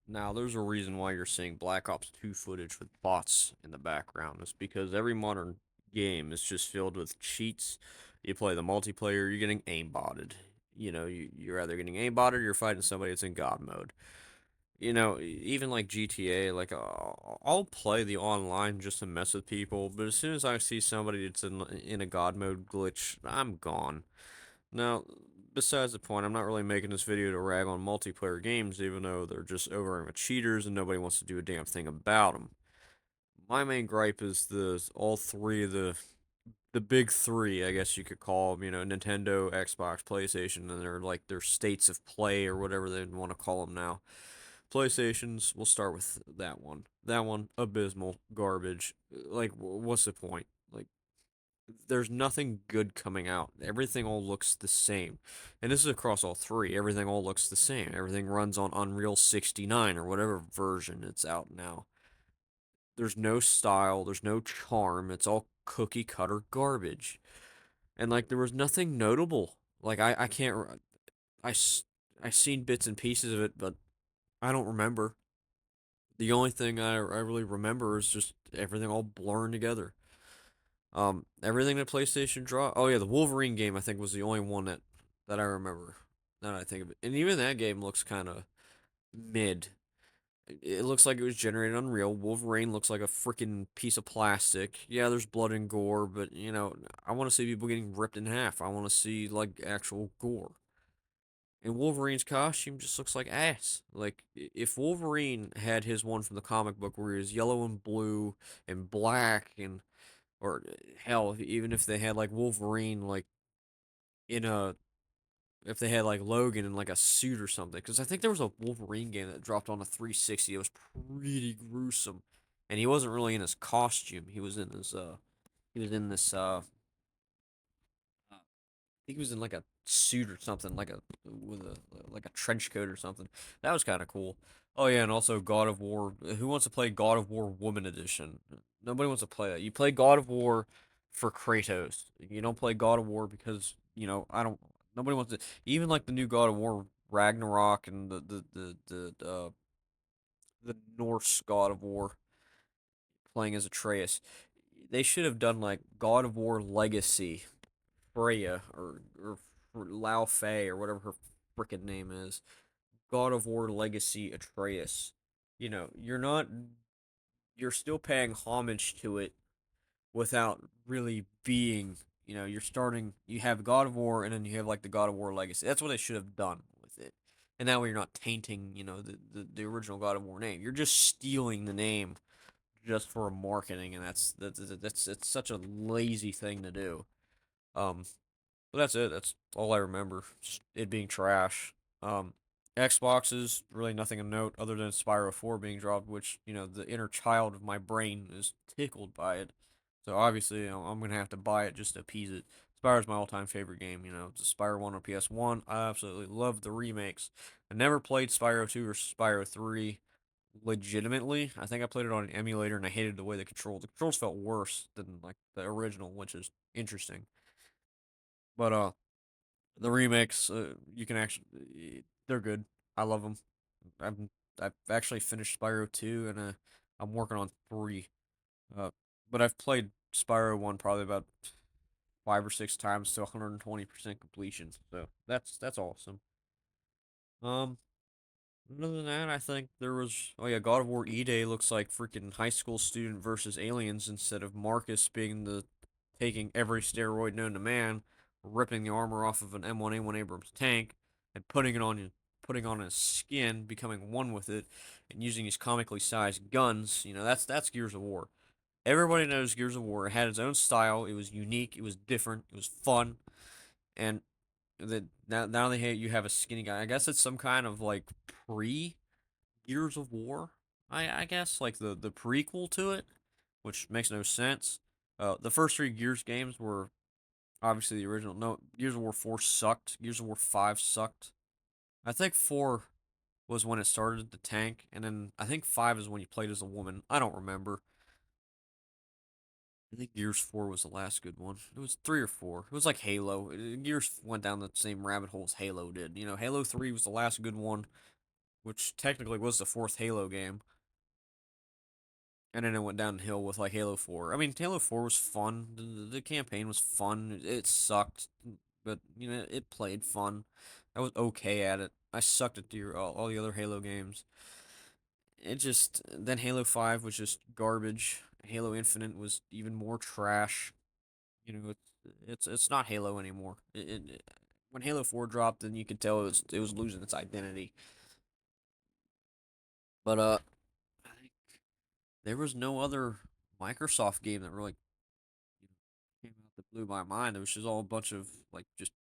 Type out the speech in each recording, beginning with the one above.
Now, there's a reason why you're seeing Black Ops 2 footage with bots in the background. It's because every modern game is just filled with cheats. You play the multiplayer, you're getting aimbotted. You're either getting aimbotted or you're fighting somebody that's in God mode. Even like GTA, like I'll play the online just to mess with people, but as soon as I see somebody that's in a God mode glitch, I'm gone. Now, besides the point, I'm not really making this video to rag on multiplayer games, even though they're just over cheaters and nobody wants to do a damn thing about them. My main gripe is the all three of the big three, I guess you could call them. Nintendo, Xbox, PlayStation, and they're like their states of play or whatever they want to call them now. PlayStations, we'll start with that one. That one, abysmal, garbage. Like, what's the point? Like, there's nothing good coming out. Everything all looks the same. And this is across all three. Everything all looks the same. Everything runs on Unreal 69 or whatever version it's out now. There's no style, there's no charm. It's all cookie cutter garbage. And like there was nothing notable. Like I can't I I seen bits and pieces of it, but I don't remember. The only thing I really remember is just everything all blurring together. Everything that PlayStation draw. Oh yeah, the Wolverine game I think was the only one that I remember. Now that I think of it, and even that game looks kind of mid. It looks like it was generated on Unreal. Wolverine looks like a freaking piece of plastic. Yeah, there's blood and gore, but I want to see people getting ripped in half. I want to see like actual gore. And Wolverine's costume just looks like ass. Like if Wolverine had his one from the comic book where he was yellow and blue and black and or hell, even if they had like Wolverine like in a if they had like Logan in like a suit or something, because I think there was a Wolverine game that dropped on a 360. It was pretty gruesome, and he wasn't really in his costume. He was in this think he was in like a suit or something, like a with a like a trench coat or something. That was kind of cool. Oh yeah, and also God of War. Who wants to play God of War Woman Edition? Nobody wants to play that. You play God of War for Kratos. You don't play God of War because I don't. Nobody wants to. Even like the new God of War Ragnarok and the Norse God of War playing as Atreus. They should have done like God of War Legacy Freya or Lao Fei or whatever her freaking name is. God of War Legacy Atreus. You're still paying homage to it without really being, you have God of War and then you have like the God of War Legacy. That's what they should have done with it. And that way you're not tainting, the original God of War name. You're just stealing the name just for marketing, and that's it's such a lazy thing to do. Um, but that's it. That's all I remember. Just it being trash. Um, Xboxes really nothing of note other than Spyro 4 being dropped, which the inner child of my brain is tickled by it. So obviously I'm gonna have to buy it just to appease it. Spyro's my all-time favorite game. It's a Spyro 1 on PS1. I absolutely love the remakes. I never played Spyro 2 or Spyro 3 legitimately. I think I played it on an emulator and I hated the way the controls felt worse than like the original, which is interesting. But the remakes, you can actually, they're good. I love them. I've I've actually finished Spyro 2 and I'm working on 3. Uh, but I've played Spyro 1 probably about 5 or 6 times to 120% completion. So that's awesome. Um, Other than that, I think there was. Oh yeah, God of War E-Day looks like freaking high school student versus aliens instead of Marcus being the taking every steroid known to man, ripping the armor off of an M1A1 Abrams tank, and putting on his skin, becoming one with it, and using his comically sized guns. That's Gears of War. Everybody knows Gears of War. It had its own style. It was unique. It was different. It was fun. And now you have a skinny guy. I guess it's some kind of like pre Gears of War. I guess like the prequel to it, which makes no sense. The first three Gears games were obviously the original. No, Gears of War 4 sucked. Gears of War 5 sucked. I think 4 was when it started the tank, and then I think 5 is when you played as a woman. I don't remember. I think Gears 4 was the last good one. It was 3 or 4. It was like Halo. Gears went down the same rabbit hole as Halo did. Halo 3 was the last good one which technically was the fourth Halo game, and then it went downhill with like Halo 4. I mean, Halo 4 was fun. The campaign was fun. It sucked, but you know it played fun. I was okay at it. I sucked at all the other Halo games. It just then Halo 5 was just garbage. Halo Infinite was even more trash. You know, it's not Halo anymore. When Halo 4 dropped, then you could tell it was losing its identity. But I think there was no other Microsoft game that really came out that blew my mind. It was just all a bunch of like just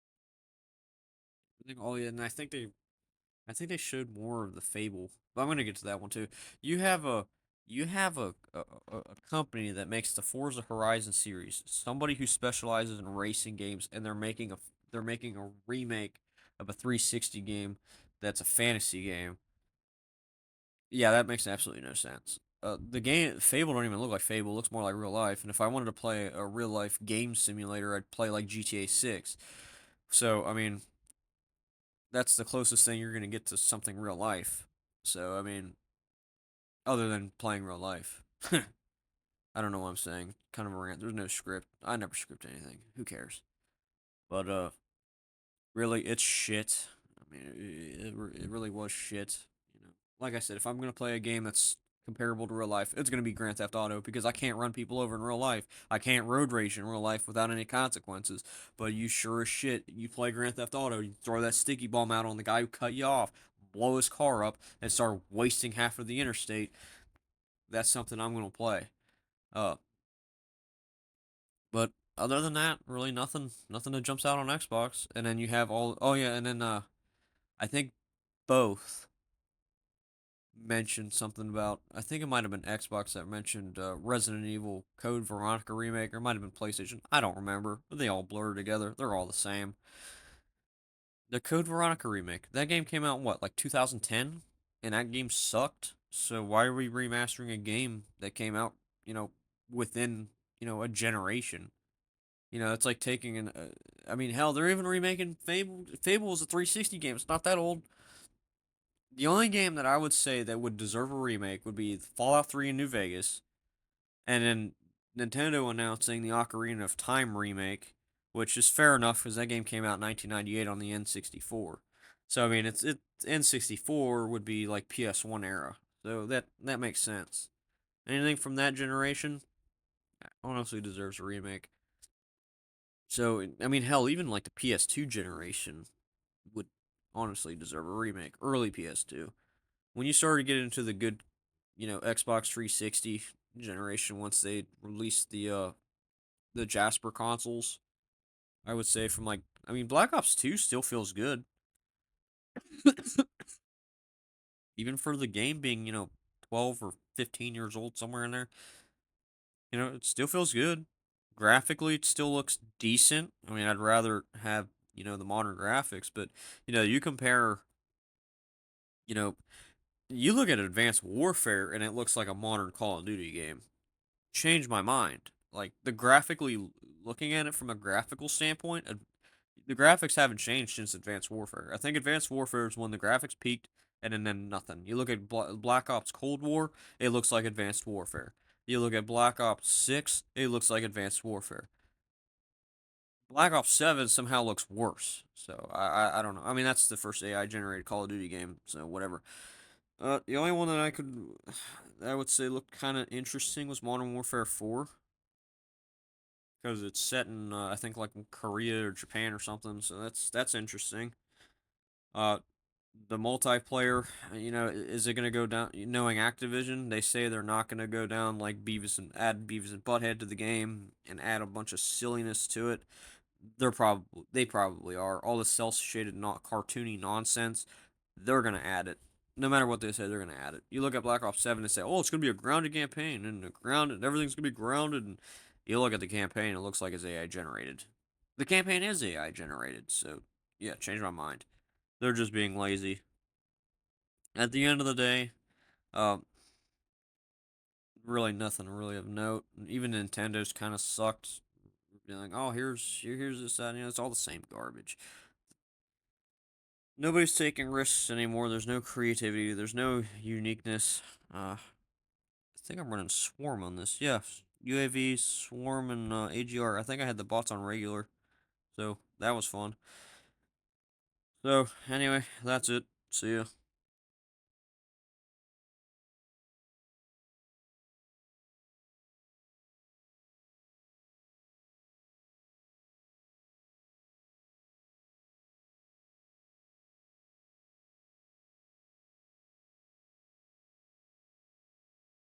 I think all yeah, and I think they showed more of the Fable. But I'm gonna get to that one too. You have a you have a company that makes the Forza Horizon series. Somebody who specializes in racing games, and they're making a remake of a 360 game that's a fantasy game. Yeah, that makes absolutely no sense. The game Fable don't even look like Fable. It looks more like real life. And if I wanted to play a real life game simulator, I'd play like GTA 6. So I mean, that's the closest thing you're gonna get to something real life. So I mean, other than playing real life. I don't know what I'm saying. Kind of a rant. There's no script. I never script anything. Who cares? But really, it's shit. I mean, it really was shit. You know, like I said, if I'm gonna play a game that's comparable to real life, it's gonna be Grand Theft Auto because I can't run people over in real life. I can't road rage in real life without any consequences. But you sure as shit, you play Grand Theft Auto, you throw that sticky bomb out on the guy who cut you off, blow his car up, and start wasting half of the interstate. That's something I'm gonna play. Uh, but other than that, really nothing that jumps out on Xbox. And then you have all oh yeah, and then I think both mentioned something about I think it might have been Xbox that mentioned Resident Evil Code Veronica remake, or it might have been PlayStation. I don't remember. They all blur together. They're all the same. The Code Veronica remake. That game came out in what, like 2010? And that game sucked. So why are we remastering a game that came out, you know, within, a generation? It's like taking I mean, hell, they're even remaking Fable. Fable is a 360 game. It's not that old. The only game that I would say that would deserve a remake would be Fallout 3 in New Vegas, and then Nintendo announcing the Ocarina of Time remake, which is fair enough because that game came out in 1998 on the N64. So I mean, it's N64 would be like PS1 era. So that makes sense. Anything from that generation honestly deserves a remake. So I mean, hell, even like the PS2 generation would honestly deserve a remake. Early PS2. When you started to get into the good, Xbox 360 generation, once they released the Jasper consoles, I would say from like I mean Black Ops 2 still feels good. Even for the game being, 12 or 15 years old somewhere in there, it still feels good. Graphically it still looks decent. I mean, I'd rather have, the modern graphics, but you compare, you know, you look at Advanced Warfare and it looks like a modern Call of Duty game. Changed my mind. Like the graphically looking at it from a graphical standpoint, the graphics haven't changed since Advanced Warfare. I think Advanced Warfare is when the graphics peaked, and then nothing. You look at Black Ops Cold War, it looks like Advanced Warfare. You look at Black Ops 6, it looks like Advanced Warfare. Black Ops 7 somehow looks worse. So I don't know. I mean, that's the first AI generated Call of Duty game, so whatever. The only one that I would say looked kind of interesting was Modern Warfare 4, because it's set in I think like in Korea or Japan or something. So that's interesting. Uh, the multiplayer, is it gonna go down? Knowing Activision, they say they're not gonna go down like Beavis and Butthead to the game and add a bunch of silliness to it. They probably are. All the cel shaded, not cartoony nonsense. They're gonna add it. No matter what they say, they're gonna add it. You look at Black Ops 7 and say, "Oh, it's gonna be a grounded campaign and everything's gonna be grounded." And you look at the campaign, it looks like it's AI generated. The campaign is AI generated, so yeah, change my mind. They're just being lazy. At the end of the day, um, really nothing really of note. Even Nintendo's kind of sucked. Being like, "Oh, here's this, that, it's all the same garbage." Nobody's taking risks anymore. There's no creativity. There's no uniqueness. I think I'm running Swarm on this. Yeah, UAV, Swarm, and AGR. I think I had the bots on regular, so that was fun. So anyway, that's it. See ya.